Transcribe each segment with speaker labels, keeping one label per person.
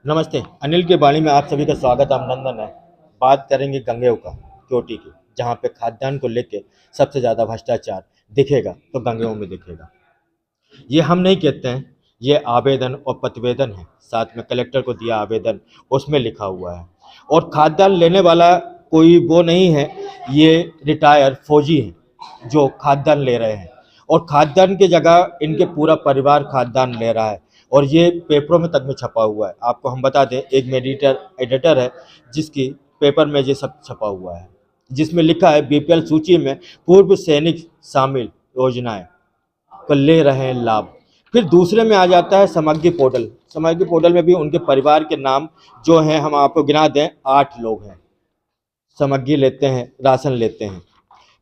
Speaker 1: नमस्ते। अनिल की वाणी में आप सभी का स्वागत अभिनंदन है। बात करेंगे गंगेव का, चोटी की, जहाँ पे खाद्यान्न को लेके सबसे ज़्यादा भ्रष्टाचार दिखेगा तो गंगेव में दिखेगा। ये हम नहीं कहते हैं, ये आवेदन और प्रतिवेदन है, साथ में कलेक्टर को दिया आवेदन उसमें लिखा हुआ है। और खाद्यान्न लेने वाला कोई वो नहीं है, ये रिटायर फौजी हैं जो खाद्यान्न ले रहे हैं, और खाद्यान्न की जगह इनके पूरा परिवार खाद्यान्न ले रहा है, और ये पेपरों में तक में छपा हुआ है। आपको हम बता दें, एक मेडिटर एडिटर है जिसकी पेपर में ये सब छपा हुआ है, जिसमें लिखा है बीपीएल सूची में पूर्व सैनिक शामिल योजनाएं को ले रहे हैं लाभ। फिर दूसरे में आ जाता है समग्र पोर्टल। समग्र पोर्टल में भी उनके परिवार के नाम जो हैं, हम आपको गिना दें, 8 लोग हैं समग्री लेते हैं, राशन लेते हैं।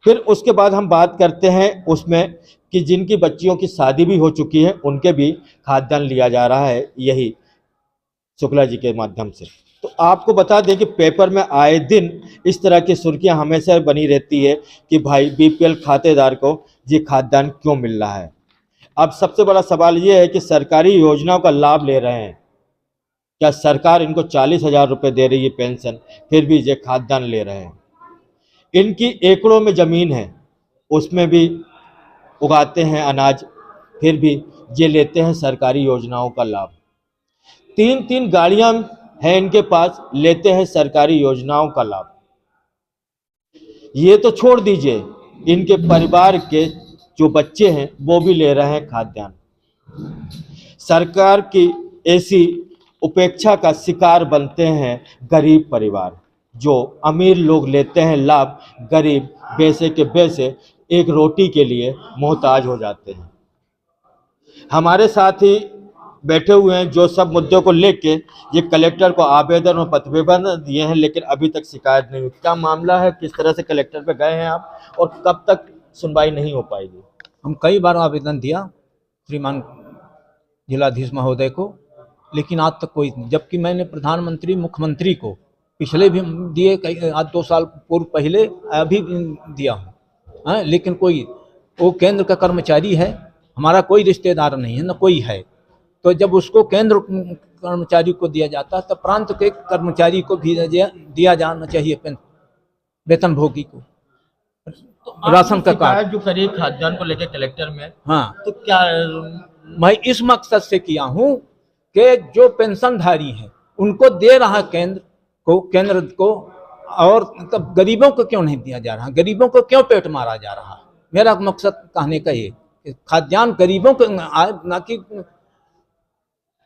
Speaker 1: फिर उसके बाद हम बात करते हैं उसमें कि जिनकी बच्चियों की शादी भी हो चुकी है उनके भी खाद्यान्न लिया जा रहा है, यही शुक्ला जी के माध्यम से। तो आपको बता दें कि पेपर में आए दिन इस तरह की सुर्खियां हमेशा बनी रहती है कि भाई बीपीएल खातेदार को ये खाद्यान्न क्यों मिल रहा है। अब सबसे बड़ा सवाल ये है कि सरकारी योजनाओं का लाभ ले रहे हैं, क्या सरकार इनको 40,000 रुपये दे रही है पेंशन, फिर भी ये खाद्यान्न ले रहे हैं। इनकी एकड़ों में ज़मीन है, उसमें भी उगाते हैं अनाज, फिर भी ये लेते हैं सरकारी योजनाओं का लाभ। 3-3 गाड़ियां हैं इनके पास, लेते हैं सरकारी योजनाओं का लाभ। ये तो छोड़ दीजिए, इनके परिवार के जो बच्चे हैं वो भी ले रहे हैं खाद्यान्न। सरकार की ऐसी उपेक्षा का शिकार बनते हैं गरीब परिवार। जो अमीर लोग लेते हैं लाभ, गरीब पैसे के पैसे एक रोटी के लिए मोहताज हो जाते हैं। हमारे साथ ही बैठे हुए हैं जो सब मुद्दों को लेके ये कलेक्टर को आवेदन और प्रतिवेदन दिए हैं, लेकिन अभी तक शिकायत नहीं हुई। क्या मामला है, किस तरह से कलेक्टर पे गए हैं आप, और कब तक सुनवाई नहीं हो पाएगी?
Speaker 2: हम कई बार आवेदन दिया श्रीमान जिलाधीश महोदय को, लेकिन आज तक कोई नहीं। जबकि मैंने प्रधानमंत्री मुख्यमंत्री को पिछले भी दिए, कई आज 2 साल पूर्व पहले अभी दिया हूँ, लेकिन कोई, वो केंद्र का कर्मचारी है, हमारा कोई रिश्तेदार नहीं है, न कोई है। तो जब उसको केंद्र कर्मचारी को दिया जाता है, तब प्रांत के कर्मचारी को भी दिया जाना चाहिए, वेतन भोगी को।
Speaker 1: तो
Speaker 2: राशन का कार्ड
Speaker 1: जो करीब खाद्यान्न को लेकर कलेक्टर में,
Speaker 2: हाँ,
Speaker 1: तो क्या
Speaker 2: मैं इस मकसद से किया हूँ कि जो पेंशनधारी हैं उनको दे रहा केंद्र को, और तब गरीबों को क्यों नहीं दिया जा रहा, गरीबों को क्यों पेट मारा जा रहा। मेरा मकसद कहने का ये, खाद्यान्न गरीबों को ना कि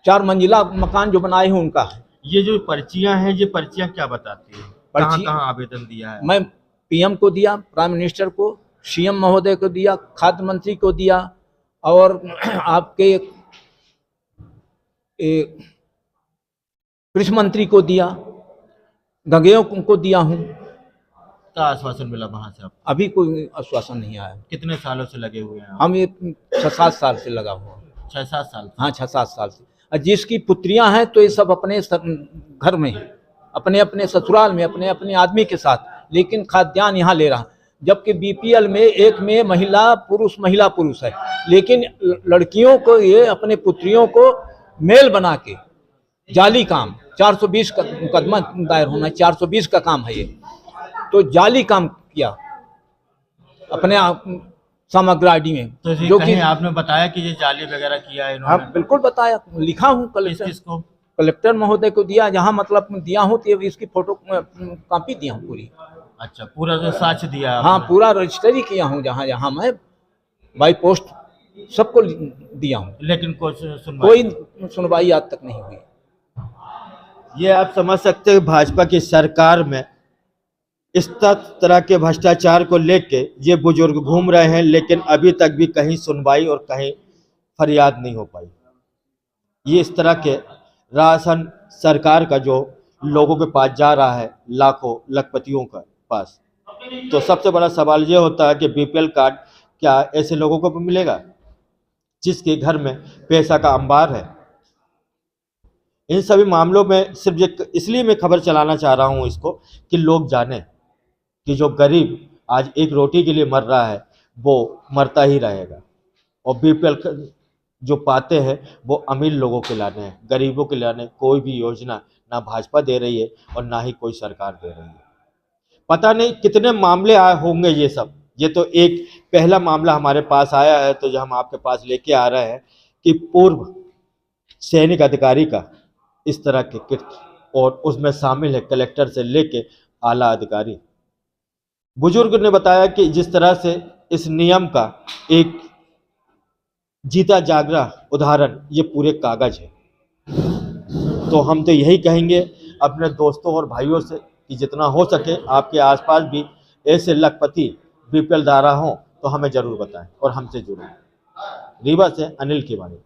Speaker 2: 4 मंजिला मकान जो बनाए हैं उनका है।
Speaker 1: ये जो पर्चियां हैं, ये पर्चियां क्या बताती हैं, कहाँ आवेदन दिया है?
Speaker 2: मैं पीएम को दिया, प्राइम मिनिस्टर को, सीएम महोदय को दिया, खाद्य मंत्री को दिया, और आपके कृषि मंत्री को दिया, गंगेव को दिया हूँ।
Speaker 1: क्या आश्वासन मिला वहां से आपको?
Speaker 2: अभी कोई आश्वासन नहीं आया।
Speaker 1: कितने सालों से लगे हुए हैं?
Speaker 2: हम ये 6-7 साल से लगा हुआ।
Speaker 1: 6-7 साल?
Speaker 2: हाँ, 6-7 साल से। और जिसकी पुत्रियां हैं तो ये सब अपने घर में हैं, अपने अपने ससुराल में, अपने अपने आदमी के साथ, लेकिन खाद्यान्न यहाँ ले रहा। जबकि बीपीएल में एक में महिला पुरुष है, लेकिन लड़कियों को ये अपने पुत्रियों को मेल बना के जाली काम, 420 का मुकदमा दायर होना, 420 का काम है ये, तो जाली काम किया अपने समग्र आईडी में।
Speaker 1: तो जो कि आपने बताया कि ये जाली वगैरह किया है इन्होंने?
Speaker 2: हाँ, बिल्कुल बताया, लिखा हूँ कलेक्टर महोदय को दिया, जहाँ मतलब दिया हूँ तो इसकी फोटो कॉपी दिया हूँ पूरी।
Speaker 1: अच्छा, पूरा जो साक्ष्य दिया?
Speaker 2: हाँ, पूरा रजिस्टरी किया हूँ, जहाँ जहाँ मैं बाई पोस्ट सबको दिया हूँ,
Speaker 1: लेकिन
Speaker 2: कोई सुनवाई आज तक नहीं हुई।
Speaker 1: ये आप समझ सकते हैं भाजपा की सरकार में इस तरह के भ्रष्टाचार को लेके ये बुजुर्ग घूम रहे हैं, लेकिन अभी तक भी कहीं सुनवाई और कहीं फरियाद नहीं हो पाई। ये इस तरह के राशन सरकार का जो लोगों के पास जा रहा है, लाखों लखपतियों के पास, तो सबसे बड़ा सवाल ये होता है कि बीपीएल कार्ड क्या ऐसे लोगों को भी मिलेगा जिसके घर में पैसा का अंबार है? इन सभी मामलों में सिर्फ इसलिए मैं खबर चलाना चाह रहा हूँ इसको, कि लोग जाने कि जो गरीब आज एक रोटी के लिए मर रहा है वो मरता ही रहेगा, और बीपीएल जो पाते हैं वो अमीर लोगों के लाने हैं, गरीबों के लाने कोई भी योजना ना भाजपा दे रही है और ना ही कोई सरकार दे रही है। पता नहीं कितने मामले आए होंगे ये सब। ये तो एक पहला मामला हमारे पास आया है, तो जो हम आपके पास लेके आ रहे हैं कि पूर्व सैनिक अधिकारी का इस तरह के कृत्य, और उसमें शामिल है कलेक्टर से लेके आला अधिकारी। बुजुर्ग ने बताया कि जिस तरह से इस नियम का एक जीता जागरा उदाहरण ये पूरे कागज है। तो हम तो यही कहेंगे अपने दोस्तों और भाइयों से कि जितना हो सके आपके आसपास भी ऐसे लखपति बीपीएल धारा हों तो हमें जरूर बताएं और हमसे जुड़ें। रीवा से अनिल तिवारी।